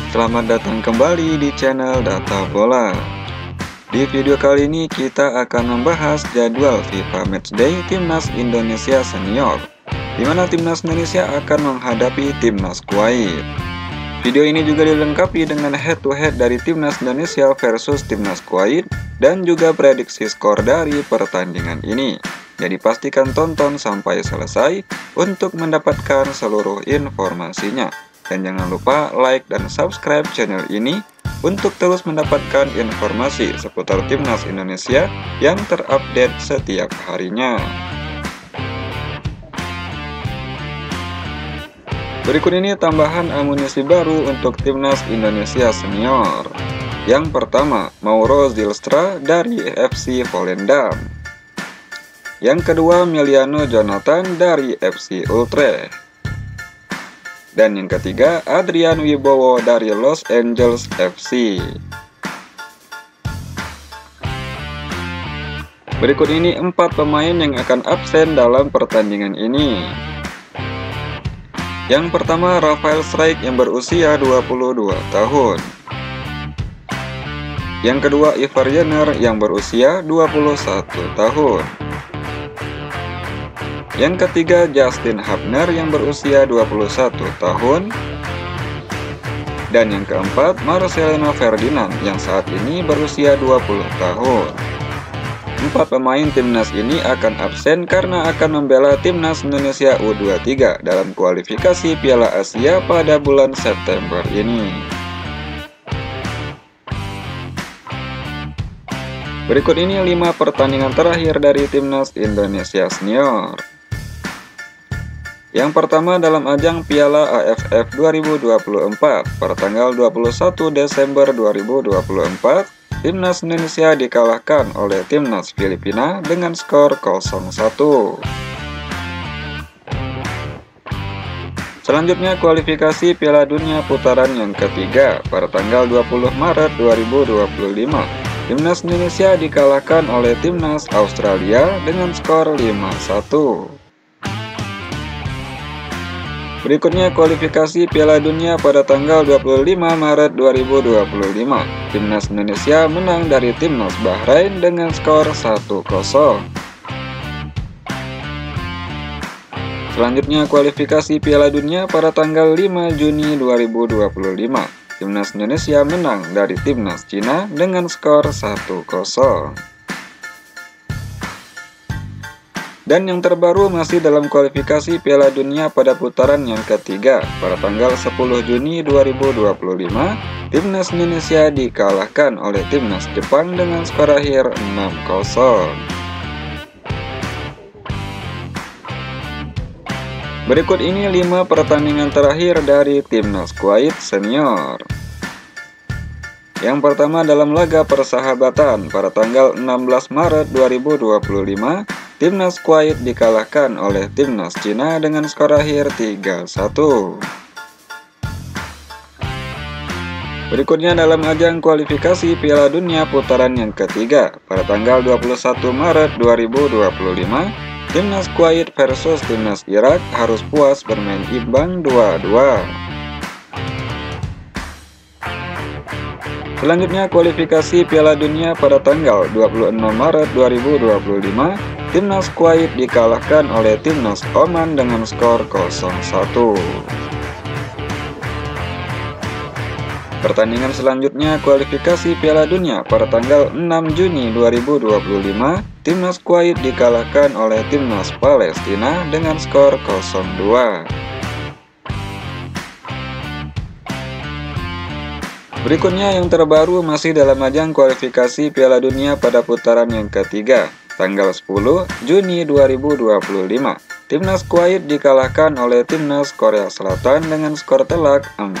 Selamat datang kembali di channel Data Bola. Di video kali ini kita akan membahas jadwal FIFA Matchday Timnas Indonesia Senior, di mana Timnas Indonesia akan menghadapi Timnas Kuwait. Video ini juga dilengkapi dengan head-to-head dari Timnas Indonesia versus Timnas Kuwait dan juga prediksi skor dari pertandingan ini. Jadi pastikan tonton sampai selesai untuk mendapatkan seluruh informasinya. Dan jangan lupa like dan subscribe channel ini untuk terus mendapatkan informasi seputar Timnas Indonesia yang terupdate setiap harinya. Berikut ini tambahan amunisi baru untuk Timnas Indonesia Senior. Yang pertama, Mauro Zylstra dari FC Volendam. Yang kedua, Miliano Jonathan dari FC Utrecht. Dan yang ketiga, Adrian Wibowo dari Los Angeles FC. Berikut ini 4 pemain yang akan absen dalam pertandingan ini. Yang pertama, Rafael Strijk yang berusia 22 tahun. Yang kedua, Ivar Jenner yang berusia 21 tahun. Yang ketiga, Justin Hubner yang berusia 21 tahun. Dan yang keempat, Marcelino Ferdinand yang saat ini berusia 20 tahun. 4 pemain timnas ini akan absen karena akan membela Timnas Indonesia U23 dalam kualifikasi Piala Asia pada bulan September ini. Berikut ini 5 pertandingan terakhir dari Timnas Indonesia Senior. Yang pertama, dalam ajang Piala AFF 2024 pada tanggal 21 Desember 2024, Timnas Indonesia dikalahkan oleh Timnas Filipina dengan skor 0-1. Selanjutnya, kualifikasi Piala Dunia putaran yang ketiga pada tanggal 20 Maret 2025, Timnas Indonesia dikalahkan oleh Timnas Australia dengan skor 5-1. Berikutnya, kualifikasi Piala Dunia pada tanggal 25 Maret 2025. Timnas Indonesia menang dari Timnas Bahrain dengan skor 1-0. Selanjutnya, kualifikasi Piala Dunia pada tanggal 5 Juni 2025. Timnas Indonesia menang dari Timnas Cina dengan skor 1-0. Dan yang terbaru masih dalam kualifikasi Piala Dunia pada putaran yang ketiga pada tanggal 10 Juni 2025, Timnas Indonesia dikalahkan oleh Timnas Jepang dengan skor akhir 6-0. Berikut ini 5 pertandingan terakhir dari Timnas Kuwait Senior. Yang pertama, dalam laga persahabatan pada tanggal 16 Maret 2025, Timnas Kuwait dikalahkan oleh Timnas Cina dengan skor akhir 3-1. Berikutnya, dalam ajang kualifikasi Piala Dunia putaran yang ketiga pada tanggal 21 Maret 2025, Timnas Kuwait versus Timnas Irak harus puas bermain imbang 2-2. Selanjutnya, kualifikasi Piala Dunia pada tanggal 26 Maret 2025, Timnas Kuwait dikalahkan oleh Timnas Oman dengan skor 0-1. Pertandingan selanjutnya, kualifikasi Piala Dunia pada tanggal 6 Juni 2025, Timnas Kuwait dikalahkan oleh Timnas Palestina dengan skor 0-2. Berikutnya yang terbaru masih dalam ajang kualifikasi Piala Dunia pada putaran yang ketiga, tanggal 10 Juni 2025. Timnas Kuwait dikalahkan oleh Timnas Korea Selatan dengan skor telak 4-0.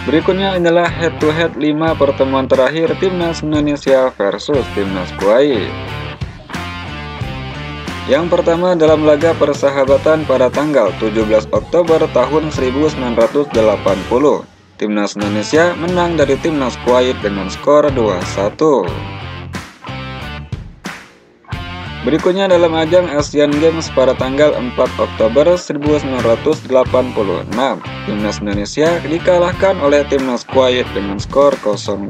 Berikutnya adalah head-to-head 5 pertemuan terakhir Timnas Indonesia versus Timnas Kuwait. Yang pertama, dalam laga persahabatan pada tanggal 17 Oktober tahun 1980, Timnas Indonesia menang dari Timnas Kuwait dengan skor 2-1. Berikutnya dalam ajang Asian Games pada tanggal 4 Oktober 1986, Timnas Indonesia dikalahkan oleh Timnas Kuwait dengan skor 0-5.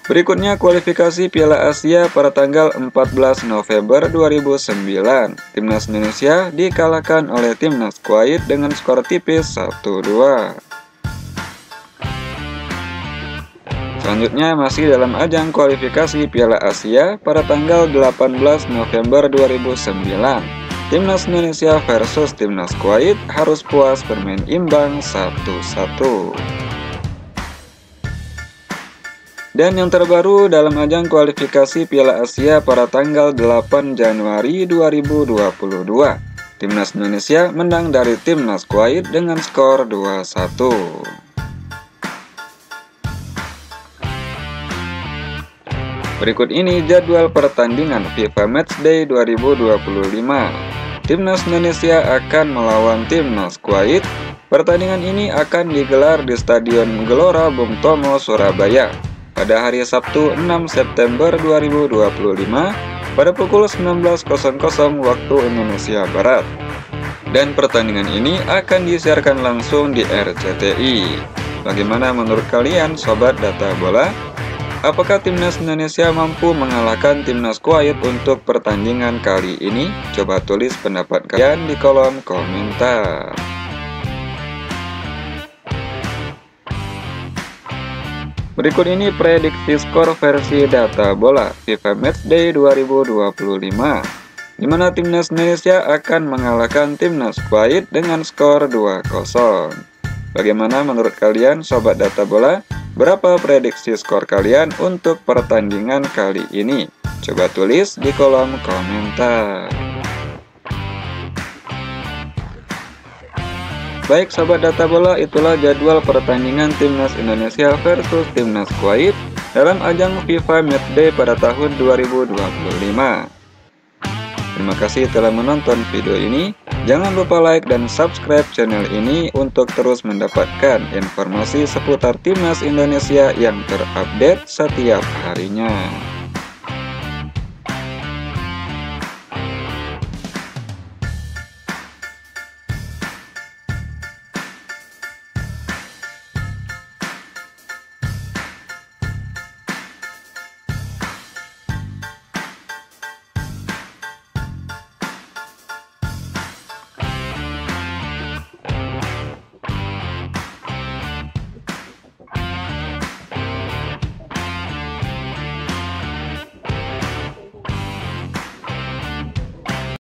Berikutnya kualifikasi Piala Asia pada tanggal 14 November 2009, Timnas Indonesia dikalahkan oleh Timnas Kuwait dengan skor tipis 1-2. Selanjutnya masih dalam ajang kualifikasi Piala Asia pada tanggal 18 November 2009, Timnas Indonesia versus Timnas Kuwait harus puas bermain imbang 1-1. Dan yang terbaru dalam ajang kualifikasi Piala Asia pada tanggal 8 Januari 2022, Timnas Indonesia menang dari Timnas Kuwait dengan skor 2-1. Berikut ini jadwal pertandingan FIFA Matchday 2025. Timnas Indonesia akan melawan Timnas Kuwait. Pertandingan ini akan digelar di Stadion Gelora Bung Tomo, Surabaya pada hari Sabtu 6 September 2025 pada pukul 19.00 waktu Indonesia Barat. Dan pertandingan ini akan disiarkan langsung di RCTI. Bagaimana menurut kalian Sobat Data Bola? Apakah Timnas Indonesia mampu mengalahkan Timnas Kuwait untuk pertandingan kali ini? Coba tulis pendapat kalian di kolom komentar. Berikut ini prediksi skor versi Data Bola FIFA Matchday 2025, di mana Timnas Indonesia akan mengalahkan Timnas Kuwait dengan skor 2-0. Bagaimana menurut kalian Sobat Data Bola? Berapa prediksi skor kalian untuk pertandingan kali ini? Coba tulis di kolom komentar. Baik Sobat Data Bola, itulah jadwal pertandingan Timnas Indonesia versus Timnas Kuwait dalam ajang FIFA Matchday pada tahun 2025. Terima kasih telah menonton video ini. Jangan lupa like dan subscribe channel ini untuk terus mendapatkan informasi seputar Timnas Indonesia yang terupdate setiap harinya.